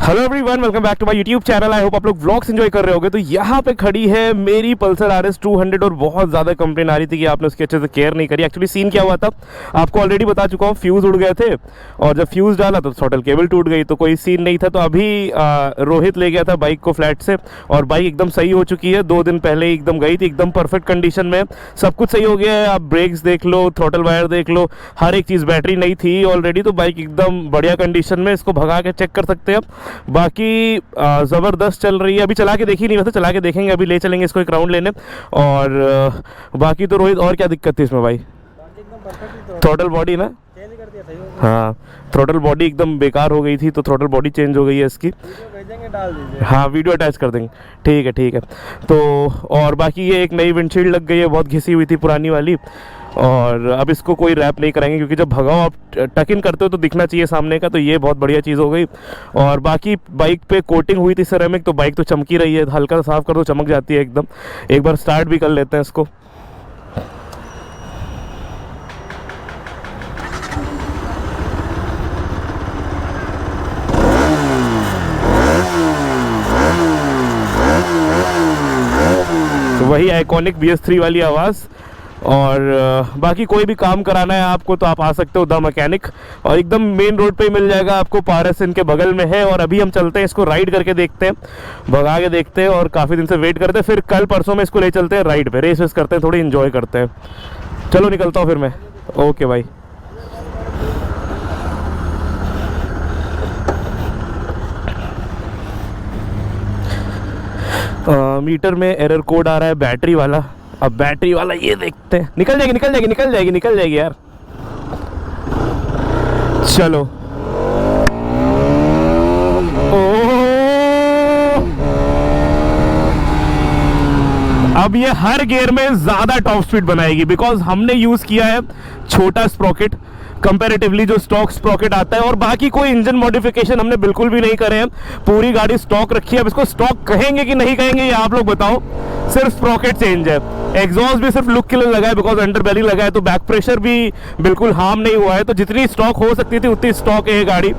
Hello everyone, welcome back to my YouTube channel. I hope आप लोग vlogs enjoy कर रहे होगे। तो यहाँ पे खड़ी है मेरी पल्सर RS 200 और बहुत ज़्यादा कंप्लेन आ रही थी कि आपने उसकी अच्छे से केयर नहीं करी। एक्चुअली सीन क्या हुआ था आपको ऑलरेडी बता चुका हूँ, फ्यूज़ उड़ गए थे और जब फ्यूज़ डाला तो थ्रॉटल केबल टूट गई, तो कोई सीन नहीं था। तो अभी रोहित ले गया था बाइक को फ्लैट से और बाइक एकदम सही हो चुकी है। 2 दिन पहले एकदम गई थी, एकदम परफेक्ट कंडीशन में, सब कुछ सही हो गया है। आप ब्रेक्स देख लो, थ्रॉटल वायर देख लो, हर एक चीज़, बैटरी नहीं थी ऑलरेडी, तो बाइक एकदम बढ़िया कंडीशन में। इसको भगा के चेक कर सकते हैं आप। बाकी ज़बरदस्त चल रही है। अभी चला के देखी नहीं, वैसे चला के देखेंगे, अभी ले चलेंगे इसको एक राउंड लेने। और बाकी तो रोहित, और क्या दिक्कत थी इसमें भाई? थ्रॉटल बॉडी ना, हाँ थ्रॉटल बॉडी एकदम बेकार हो गई थी, तो थ्रॉटल बॉडी चेंज हो गई है इसकी। डाल दीजिए, हाँ वीडियो अटैच कर देंगे, ठीक है ठीक है। तो और बाकी ये एक नई विंडशील्ड लग गई है, बहुत घिसी हुई थी पुरानी वाली, और अब इसको कोई रैप नहीं कराएंगे क्योंकि जब भगाओ आप टक इन करते हो तो दिखना चाहिए सामने का, तो ये बहुत बढ़िया चीज़ हो गई। और बाकी बाइक पे कोटिंग हुई थी सिरेमिक, तो बाइक तो चमकी रही है, हल्का सा साफ कर दो चमक जाती है एकदम। एक बार स्टार्ट भी कर लेते हैं इसको। तो वही आइकॉनिक BS3 वाली आवाज़। और बाकी कोई भी काम कराना है आपको तो आप आ सकते हो द मैकेनिक, और एकदम मेन रोड पे ही मिल जाएगा आपको। पारस इनके बगल में है। और अभी हम चलते हैं, इसको राइड करके देखते हैं, भगा के देखते हैं, और काफ़ी दिन से वेट करते हैं। फिर कल परसों में इसको ले चलते हैं राइड पे, रेस वेस करते हैं, थोड़ी इन्जॉय करते हैं। चलो निकलता हूँ फिर मैं। ओके भाई। मीटर में एरर कोड आ रहा है बैटरी वाला। अब बैटरी वाला ये देखते हैं, निकल जाएगी निकल जाएगी निकल जाएगी निकल जाएगी यार। चलो अब ये हर गियर में ज्यादा टॉप स्पीड बनाएगी, बिकॉज हमने यूज किया है छोटा स्प्रॉकेट कंपैरेटिवली जो स्टॉक स्प्रॉकेट आता है, और बाकी कोई इंजन मॉडिफिकेशन हमने बिल्कुल भी नहीं करे हैं। पूरी गाड़ी स्टॉक रखी है। अब इसको स्टॉक कहेंगे कि नहीं कहेंगे ये आप लोग बताओ। सिर्फ स्प्रॉकेट चेंज है, एग्जॉस्ट भी सिर्फ लुक के लिए लगा है, बिकॉज अंडर बेली लगा है, तो बैक प्रेशर भी बिल्कुल हार्म नहीं हुआ है। तो जितनी स्टॉक हो सकती थी उतनी स्टॉक है ये गाड़ी।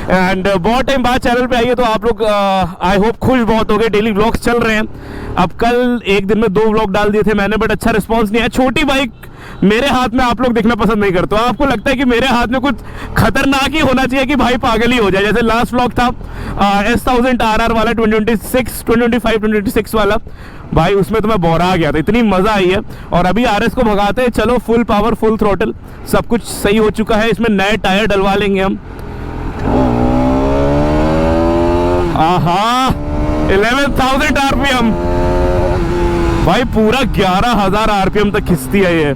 एंड बहुत टाइम बाद चैनल पे आई है, तो आप लोग आई होप खुश बहुत हो गए। डेली व्लॉग्स चल रहे हैं। अब कल एक दिन में 2 व्लॉग डाल दिए थे मैंने, बट अच्छा रिस्पॉन्स नहीं आया। छोटी बाइक मेरे हाथ में आप लोग देखना पसंद नहीं करते हो। आपको लगता है कि मेरे हाथ में कुछ खतरनाक ही होना चाहिए कि भाई पागल ही हो जाए। जैसे लास्ट व्लॉग था S1000 RR वाला 2025 2026 वाला, भाई उसमें तो मैं बोरा गया था, इतनी मजा आई है। और अभी RS को भगाते हैं। चलो फुल पावर फुल थ्रॉटल, सब कुछ सही हो चुका है। इसमें नए टायर डलवा लेंगे हम। आहा 11,000 RPM भाई, पूरा 11,000 RPM तक खिंचती है ये।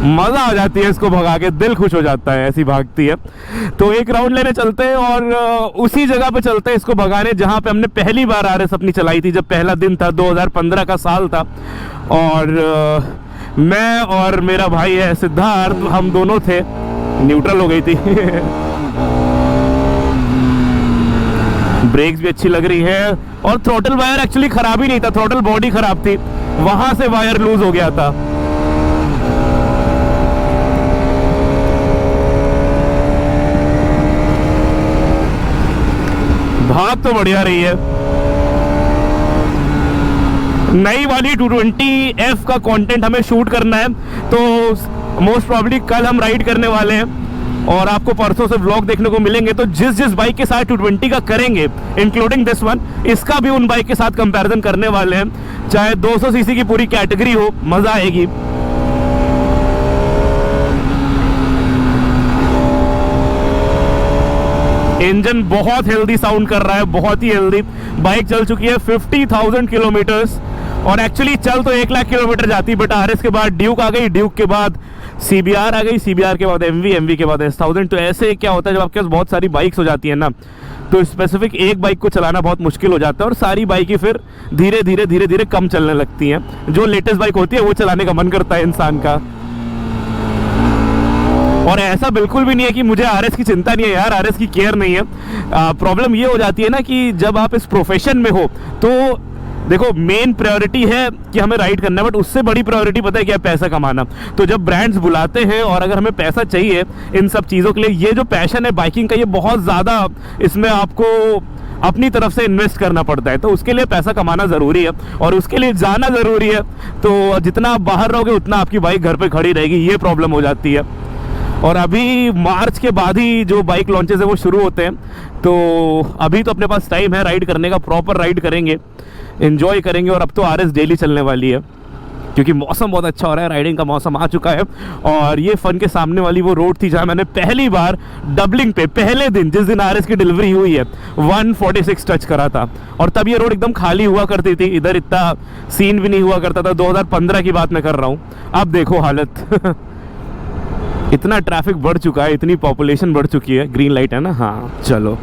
मजा आ जाती है इसको भगा के, दिल खुश हो जाता है, ऐसी भागती है। तो एक राउंड लेने चलते हैं और उसी जगह पे चलते हैं इसको भगाने जहां पे हमने पहली बार RS अपनी चलाई थी, जब पहला दिन था। 2015 का साल था, और मैं और मेरा भाई है सिद्धार्थ, हम दोनों थे। न्यूट्रल हो गई थी। ब्रेक्स भी अच्छी लग रही है, और थ्रॉटल वायर एक्चुअली खराब ही नहीं था, थ्रॉटल बॉडी खराब थी, वहां से वायर लूज हो गया था। भाग तो बढ़िया रही है। नई वाली 220F का कंटेंट हमें शूट करना है, तो मोस्ट प्रॉब्ली कल हम राइड करने वाले हैं, और आपको परसों से व्लॉग देखने को मिलेंगे। तो जिस बाइक के साथ 220 का करेंगे, इंक्लूडिंग दिस वन, इसका भी उन बाइक के साथ कंपैरिजन करने वाले हैं। चाहे 200 सीसी की पूरी कैटेगरी हो, मजा आएगी। इंजन बहुत हेल्दी साउंड कर रहा है, बहुत ही हेल्दी। बाइक चल चुकी है 50,000 किलोमीटर्स, और एक्चुअली चल तो 1 लाख किलोमीटर जाती, बट RS के बाद ड्यूक आ गई, ड्यूक के बाद CBR आ गई, CBR के बाद MV के बाद S1000। तो ऐसे क्या होता है जब आपके पास बहुत सारी बाइक्स हो जाती है ना, तो स्पेसिफिक एक बाइक को चलाना बहुत मुश्किल हो जाता है, और सारी बाइकें फिर धीरे धीरे कम चलने लगती हैं। जो लेटेस्ट बाइक होती है वो चलाने का मन करता है इंसान का। और ऐसा बिल्कुल भी नहीं है कि मुझे RS की चिंता नहीं है यार, RS की केयर नहीं है। प्रॉब्लम ये हो जाती है ना कि जब आप इस प्रोफेशन में हो, तो देखो मेन प्रायोरिटी है कि हमें राइड करना है, बट उससे बड़ी प्रायोरिटी पता है क्या? पैसा कमाना। तो जब ब्रांड्स बुलाते हैं और अगर हमें पैसा चाहिए इन सब चीज़ों के लिए, ये जो पैशन है बाइकिंग का, ये बहुत ज़्यादा इसमें आपको अपनी तरफ से इन्वेस्ट करना पड़ता है। तो उसके लिए पैसा कमाना ज़रूरी है और उसके लिए जाना ज़रूरी है। तो जितना आप बाहर रहोगे उतना आपकी बाइक घर पे खड़ी रहेगी, ये प्रॉब्लम हो जाती है। और अभी मार्च के बाद ही जो बाइक लॉन्चेस है वो शुरू होते हैं, तो अभी तो अपने पास टाइम है राइड करने का, प्रॉपर राइड करेंगे, एंजॉय करेंगे। और अब तो RS डेली चलने वाली है क्योंकि मौसम बहुत अच्छा हो रहा है, राइडिंग का मौसम आ चुका है। और ये फन के सामने वाली वो रोड थी जहाँ मैंने पहली बार डबलिंग पे पहले दिन, जिस दिन RS की डिलीवरी हुई है, 146 टच करा था। और तब ये रोड एकदम खाली हुआ करती थी, इधर इतना सीन भी नहीं हुआ करता था। 2015 की बात मैं कर रहा हूँ। अब देखो हालत इतना ट्रैफिक बढ़ चुका है, इतनी पॉपुलेशन बढ़ चुकी है। ग्रीन लाइट है ना, हाँ चलो,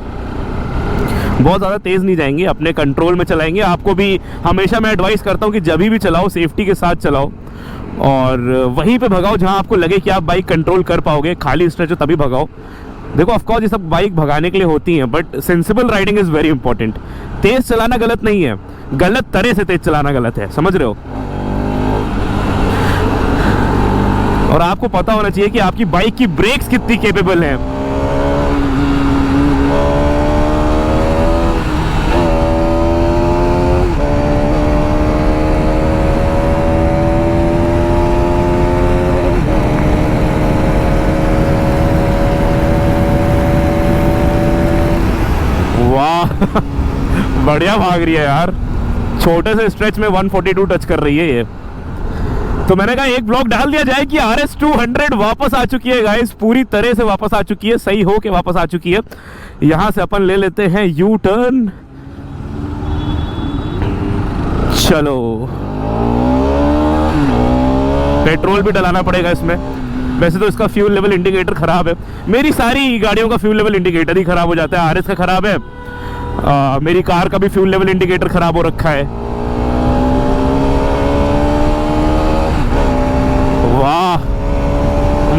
बहुत ज़्यादा तेज़ नहीं जाएंगे, अपने कंट्रोल में चलाएंगे। आपको भी हमेशा मैं एडवाइस करता हूँ कि जब भी चलाओ सेफ्टी के साथ चलाओ और वहीं पे भगाओ जहाँ आपको लगे कि आप बाइक कंट्रोल कर पाओगे। खाली स्ट्रेच हो तभी भगाओ। देखो ऑफकोर्स ये सब बाइक भगाने के लिए होती हैं, but sensible riding is very important. तेज़ चलाना गलत नहीं है, गलत तरह से तेज़ चलाना गलत है, समझ रहे हो। और आपको पता होना चाहिए कि आपकी बाइक की ब्रेक्स कितनी कैपेबल हैं। वाह बढ़िया भाग रही है यार, छोटे से स्ट्रेच में 142 टच कर रही है ये। तो मैंने कहा एक ब्लॉग डाल दिया जाए कि RS 200 वापस आ चुकी है गाइस, पूरी तरह से वापस आ चुकी है, सही हो के वापस आ चुकी है। यहां से अपन ले लेते हैं यू टर्न। चलो पेट्रोल भी डलाना पड़ेगा इसमें। वैसे तो इसका फ्यूल लेवल इंडिकेटर खराब है, मेरी सारी गाड़ियों का फ्यूल लेवल इंडिकेटर ही खराब हो जाता है। RS का खराब है, मेरी कार का भी फ्यूल लेवल इंडिकेटर खराब हो रखा है। वाह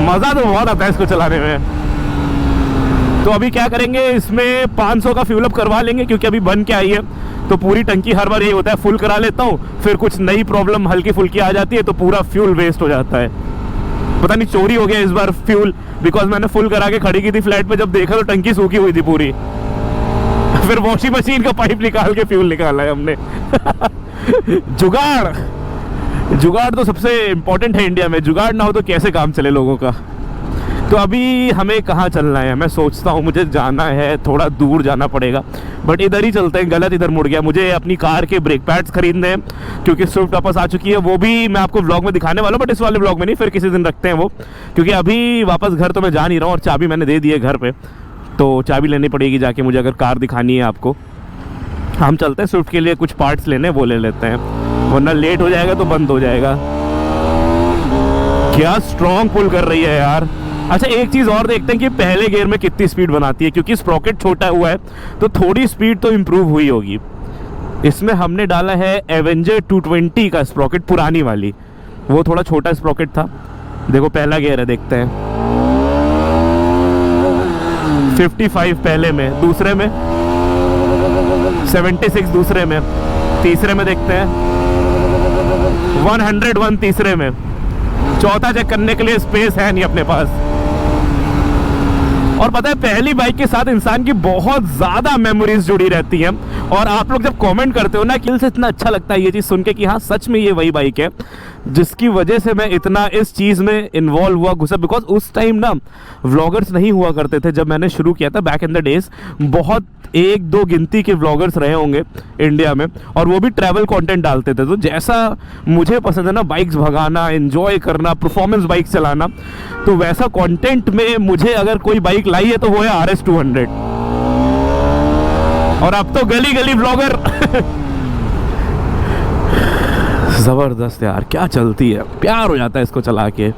मज़ा तो बहुत आता है इसको चलाने में। तो अभी क्या करेंगे, इसमें 500 का फ्यूल अप करवा लेंगे क्योंकि अभी बन के आई है। तो पूरी टंकी हर बार ये होता है, फुल करा लेता हूँ, फिर कुछ नई प्रॉब्लम हल्की फुल्की आ जाती है तो पूरा फ्यूल वेस्ट हो जाता है। पता नहीं चोरी हो गया इस बार फ्यूल, बिकॉज मैंने फुल करा के खड़ी की थी फ्लैट पे, जब देखा तो टंकी सूखी हुई थी पूरी। फिर वॉशिंग मशीन का पाइप निकाल के फ्यूल निकाला है हमने। जुगाड़ तो सबसे इंपॉर्टेंट है इंडिया में, जुगाड़ ना हो तो कैसे काम चले लोगों का। तो अभी हमें कहाँ चलना है, मैं सोचता हूँ मुझे जाना है, थोड़ा दूर जाना पड़ेगा, बट इधर ही चलते हैं। गलत इधर मुड़ गया, मुझे अपनी कार के ब्रेक पैड्स खरीदने हैं क्योंकि स्विफ्ट वापस आ चुकी है। वो भी मैं आपको व्लॉग में दिखाने वाला हूँ, बट इस वाले व्लॉग में नहीं, फिर किसी दिन रखते हैं वो, क्योंकि अभी वापस घर तो मैं जा नहीं रहा हूँ और चाबी मैंने दे दी है घर पे, तो चाबी लेनी पड़ेगी जाके मुझे, अगर कार दिखानी है आपको। हम चलते हैं स्विफ्ट के लिए कुछ पार्ट्स लेने, वो ले लेते हैं, वरना लेट हो जाएगा तो बंद हो जाएगा। क्या स्ट्रॉन्ग पुल कर रही है यार। अच्छा एक चीज़ और देखते हैं कि पहले गियर में कितनी स्पीड बनाती है, क्योंकि स्प्रॉकेट छोटा हुआ है तो थोड़ी स्पीड तो इम्प्रूव हुई होगी। इसमें हमने डाला है एवेंजर 220 का स्प्रॉकेट, पुरानी वाली, वो थोड़ा छोटा स्प्रॉकेट था। देखो पहला गियर है, देखते हैं 55 पहले में, दूसरे में 76 दूसरे में, तीसरे में देखते हैं 101 तीसरे में। चौथा चेक करने के लिए स्पेस है नहीं अपने पास। और पता है पहली बाइक के साथ इंसान की बहुत ज़्यादा मेमोरीज जुड़ी रहती हैं। और आप लोग जब कमेंट करते हो ना, दिल से इतना अच्छा लगता है ये चीज़ सुन के कि हाँ सच में ये वही बाइक है जिसकी वजह से मैं इतना इस चीज़ में इन्वॉल्व हुआ, घुसा। बिकॉज उस टाइम ना व्लॉगर्स नहीं हुआ करते थे जब मैंने शुरू किया था, बैक इन द डेज। बहुत एक दो गिनती के व्लॉगर्स रहे होंगे इंडिया में, और वो भी ट्रैवल कंटेंट डालते थे। तो जैसा मुझे पसंद है ना बाइक्स भगाना, एंजॉय करना, परफॉर्मेंस बाइक चलाना, तो वैसा कंटेंट में मुझे अगर कोई बाइक लाई है तो वो है RS 200। और अब तो गली गली व्लॉगर जबरदस्त यार, क्या चलती है, प्यार हो जाता है इसको चला के।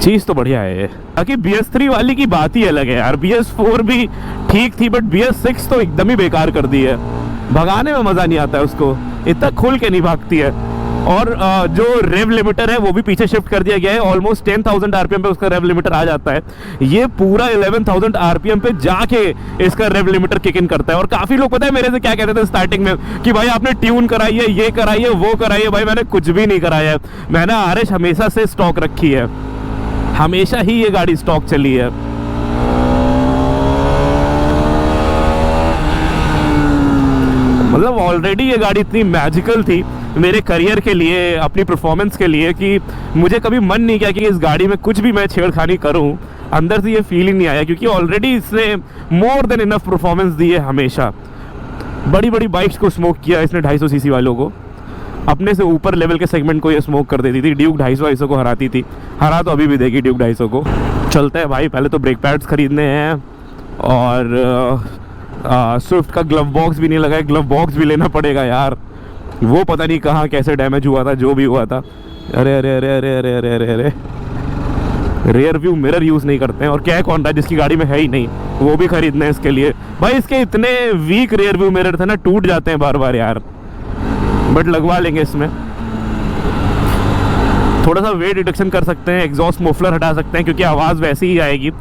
चीज़ तो बढ़िया है। बाकी BS3 वाली की बात ही अलग है यार, BS4 भी ठीक थी, बट BS6 तो एकदम ही बेकार कर दी है। भगाने में मज़ा नहीं आता है उसको, इतना खुल के नहीं भागती है। और जो रेव लिमिटर है वो भी पीछे शिफ्ट कर दिया गया है, ऑलमोस्ट 10,000 RPM पे उसका रेव लिमिटर आ जाता है। ये पूरा 11,000 RPM पे जाके इसका रेव लिमिटर किक इन करता है। और काफ़ी लोग पता है मेरे से क्या कहते थे स्टार्टिंग में कि भाई आपने ट्यून कराई है, ये कराई है, वो कराई है। भाई मैंने कुछ भी नहीं कराया है, मैंने RS हमेशा से स्टॉक रखी है, हमेशा ही ये गाड़ी स्टॉक चली है। मतलब ऑलरेडी ये गाड़ी इतनी मैजिकल थी मेरे करियर के लिए, अपनी परफॉर्मेंस के लिए, कि मुझे कभी मन नहीं किया कि इस गाड़ी में कुछ भी मैं छेड़खानी करूं। अंदर से ये फील ही नहीं आया, क्योंकि ऑलरेडी इसने मोर देन इनफ परफॉर्मेंस दी है हमेशा। बड़ी बड़ी बाइक्स को स्मोक किया इसने, 250 सीसी वालों को, अपने से ऊपर लेवल के सेगमेंट को ये स्मोक कर देती थी। ड्यूक 250 को हराती थी, हरा तो अभी भी देगी ड्यूक 250 को। चलते हैं भाई, पहले तो ब्रेक पैड्स खरीदने हैं, और स्विफ्ट का ग्लव बॉक्स भी नहीं लगा है, ग्लव बॉक्स भी लेना पड़ेगा यार। वो पता नहीं कहाँ कैसे डैमेज हुआ था, जो भी हुआ था। अरे अरे अरे अरे अरे अरे अरे अरे रेयर व्यू मिरर यूज़ नहीं करते हैं, और क्या कौन रहा जिसकी गाड़ी में है ही नहीं, वो भी खरीदना है इसके लिए। भाई इसके इतने वीक रेयर व्यू मिरर थे ना, टूट जाते हैं बार बार यार, बट लगवा लेंगे इसमें। थोड़ा सा वेट रिडक्शन कर सकते हैं, एग्जॉस्ट मफलर हटा सकते हैं, क्योंकि आवाज़ वैसी ही आएगी।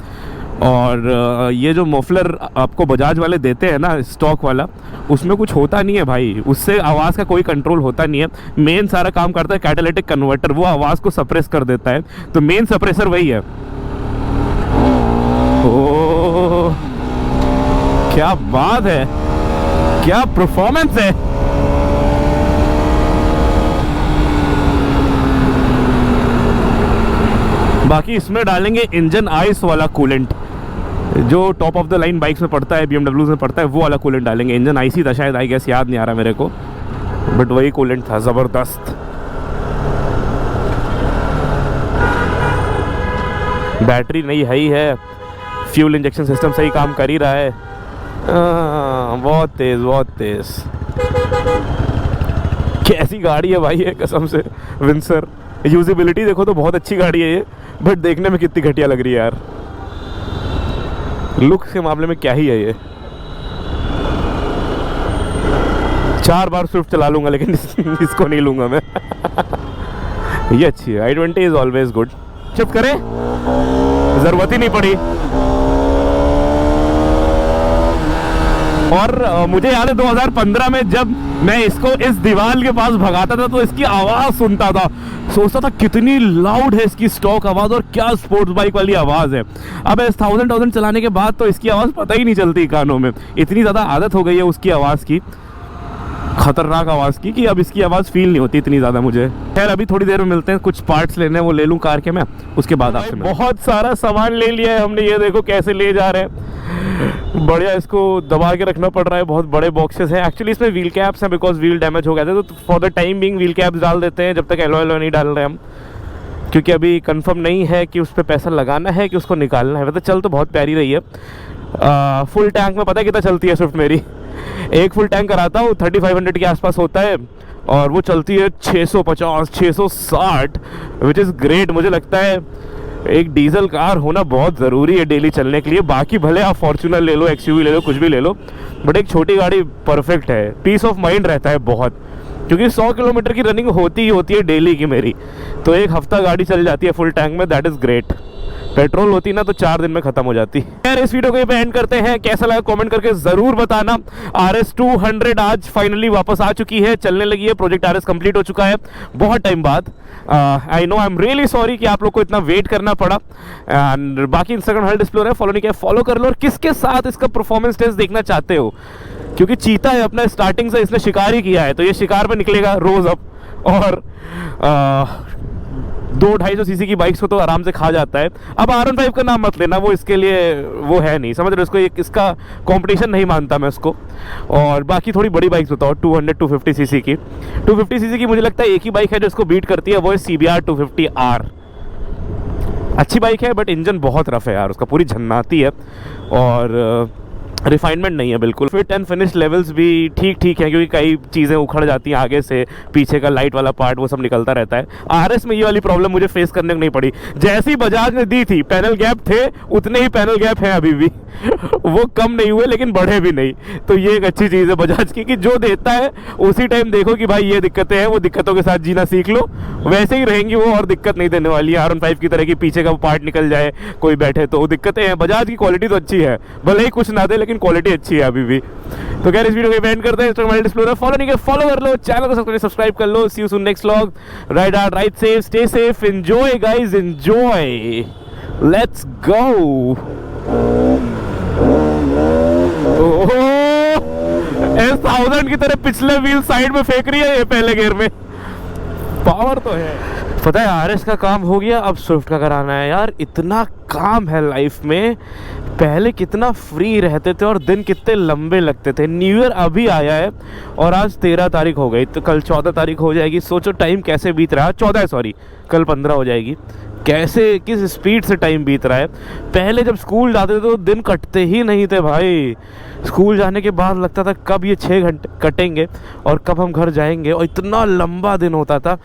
और ये जो मफलर आपको बजाज वाले देते हैं ना, स्टॉक वाला, उसमें कुछ होता नहीं है भाई, उससे आवाज़ का कोई कंट्रोल होता नहीं है। मेन सारा काम करता है कैटालिटिक कन्वर्टर, वो आवाज़ को सप्रेस कर देता है, तो मेन सप्रेसर वही है। ओह क्या बात है, क्या परफॉर्मेंस है। बाकी इसमें डालेंगे इंजन आइस वाला कूलेंट, जो top of the line bikes में पड़ता है, BMW में पड़ता है, वो वाला कूलेंट डालेंगे। इंजन आइस ही था शायद, आई गेस, याद नहीं आ रहा मेरे को, बट वही कूलेंट था, ज़बरदस्त। बैटरी नई है ही है, फ्यूल इंजेक्शन सिस्टम सही काम कर ही रहा है। बहुत तेज़, बहुत तेज़। कैसी गाड़ी है भाई ये, कसम से। विंसर यूजिबिलिटी देखो तो बहुत अच्छी गाड़ी है ये, बट देखने में कितनी घटिया लग रही है यार। लुक के मामले में क्या ही है ये। 4 बार स्विफ्ट चला लूंगा, लेकिन इसको नहीं लूंगा मैं। ये अच्छी है, i20 is always good. Shift करें, जरूरत ही नहीं पड़ी। और मुझे याद है 2015 में जब मैं इसको इस दीवार के पास भगाता था, तो इसकी आवाज़ सुनता था, सोचता था कितनी लाउड है इसकी स्टॉक आवाज़, और क्या स्पोर्ट्स बाइक वाली आवाज़ है। अब इस 1000 चलाने के बाद तो इसकी आवाज़ पता ही नहीं चलती कानों में, इतनी ज़्यादा आदत हो गई है उसकी आवाज़ की, खतरनाक आवाज़ की, कि अब इसकी आवाज़ फील नहीं होती इतनी ज़्यादा मुझे। खैर अभी थोड़ी देर में मिलते हैं, कुछ पार्ट्स लेने हैं, वो ले लूँ कार के मैं, उसके बाद आपसे। बहुत सारा सामान ले लिया है हमने, ये देखो कैसे ले जा रहे हैं, बढ़िया। इसको दबा के रखना पड़ रहा है, बहुत बड़े बॉक्सेस हैं। एक्चुअली इसमें व्हील कैप्स हैं, बिकॉज व्हील डैमेज हो गया था, तो for the time being wheel caps डाल देते हैं, जब तक एलॉय नहीं डाल रहे हम, क्योंकि अभी कंफर्म नहीं है कि उस पर पैसा लगाना है कि उसको निकालना है। वैसे चल तो बहुत प्यारी रही है। फुल टैंक में पता है कितना चलती है स्विफ्ट मेरी? एक फुल टैंक कराता हूँ 3500 के आसपास होता है, और वो चलती है 650 660, विच इज़ ग्रेट। मुझे लगता है एक डीजल कार होना बहुत ज़रूरी है डेली चलने के लिए। बाकी भले आप फॉर्च्यूनर ले लो, XUV ले लो, कुछ भी ले लो, बट एक छोटी गाड़ी परफेक्ट है। पीस ऑफ माइंड रहता है बहुत, क्योंकि 100 किलोमीटर की रनिंग होती ही होती है डेली की मेरी, तो एक हफ्ता गाड़ी चल जाती है फुल टैंक में, दैट इज़ ग्रेट। पेट्रोल होती ना तो 4 दिन में खत्म हो जाती। यार इस वीडियो को ये पे एंड करते हैं, कैसा लगा कमेंट करके जरूर बताना। RS 200 आज फाइनली वापस आ चुकी है, चलने लगी है। प्रोजेक्ट RS कंप्लीट हो चुका है बहुत टाइम बाद। I know, I am really sorry कि आप लोग को इतना वेट करना पड़ा। एंड बाकी इंस्टाग्राम हैंडल डिस्प्ले है, फॉलो नहीं किया फॉलो कर लो। और किसके साथ इसका परफॉर्मेंस टेस्ट देखना चाहते हो, क्योंकि चीता है अपना, स्टार्टिंग से इसने शिकार ही किया है, तो ये शिकार पे निकलेगा रोज अब। और 200-250 सीसी की बाइक्स को तो आराम से खा जाता है। अब R15 का नाम मत लेना, वो इसके लिए वो है नहीं, समझ रहे हो? इसको इसका कंपटीशन नहीं मानता मैं इसको। और बाकी थोड़ी बड़ी बाइक्स बताओ, 200-250 सीसी की। 250 सीसी की मुझे लगता है एक ही बाइक है जो इसको बीट करती है, वो है CBR 250R। अच्छी बाइक है, बट इंजन बहुत रफ है यार उसका, पूरी झन्नाती है, और रिफाइनमेंट नहीं है बिल्कुल। फिट एंड फिनिश लेवल्स भी ठीक ठीक है, क्योंकि कई चीज़ें उखड़ जाती हैं आगे से, पीछे का लाइट वाला पार्ट वो सब निकलता रहता है। RS में ये वाली प्रॉब्लम मुझे फेस करने को नहीं पड़ी। जैसी बजाज ने दी थी, पैनल गैप थे, उतने ही पैनल गैप हैं अभी भी। वो कम नहीं हुए लेकिन बढ़े भी नहीं, तो ये एक अच्छी चीज़ है बजाज की, कि जो देता है उसी टाइम देखो कि भाई ये दिक्कतें हैं, वो दिक्कतों के साथ जीना सीख लो, वैसे ही रहेंगी वो, और दिक्कत नहीं देने वाली है। R15 की तरह की पीछे का पार्ट निकल जाए कोई बैठे तो दिक्कतें हैं। बजाज की क्वालिटी तो अच्छी है, भले ही कुछ ना दे, लेकिन क्वालिटी अच्छी है अभी भी। तो क्या इस वीडियो को एंड करते हैं। इंस्टाग्राम डिस्प्ले फॉलो नहीं किया फॉलो कर लो, चैनल को सब्सक्राइब कर लो। See you soon next vlog. Ride hard, ride safe, stay safe, enjoy guys, enjoy, let's go. S1000 की तरह पिछले व्हील साइड में फेंक रही है ये पहले गियर में। पावर तो है। पता है आरएस का काम हो गया, अब स्विफ्ट का कराना है यार। इतना काम है लाइफ में। पहले कितना फ्री रहते थे और दिन कितने लंबे लगते थे। न्यू ईयर अभी आया है और आज 13 तारीख हो गई, तो कल 14 तारीख हो जाएगी। सोचो टाइम कैसे बीत रहा है। 14 है सॉरी, कल 15 हो जाएगी। कैसे किस स्पीड से टाइम बीत रहा है। पहले जब स्कूल जाते थे तो दिन कटते ही नहीं थे भाई। स्कूल जाने के बाद लगता था कब ये 6 घंटे कटेंगे और कब हम घर जाएंगे, और इतना लंबा दिन होता था।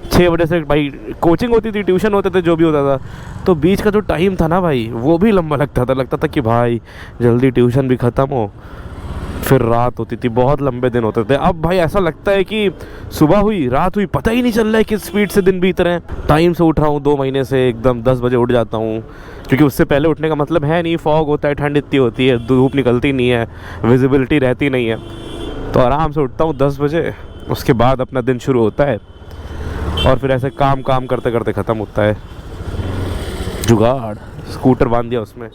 6 बजे से भाई कोचिंग होती थी, ट्यूशन होते थे, जो भी होता था, तो बीच का जो टाइम था ना भाई वो भी लंबा लगता था कि भाई जल्दी ट्यूशन भी ख़त्म हो, फिर रात होती थी। बहुत लंबे दिन होते थे। अब भाई ऐसा लगता है कि सुबह हुई रात हुई पता ही नहीं चल रहा है किस स्पीड से दिन बीत रहे हैं। टाइम से उठ रहा हूँ 2 महीने से, एकदम 10 बजे उठ जाता हूँ, क्योंकि उससे पहले उठने का मतलब है नहीं। फॉग होता है, ठंड इतनी होती है, धूप निकलती नहीं है, विजिबिलिटी रहती नहीं है, तो आराम से उठता हूँ 10 बजे। उसके बाद अपना दिन शुरू होता है और फिर ऐसे काम करते करते ख़त्म होता है। जुगाड़, स्कूटर बांध दिया उसमें।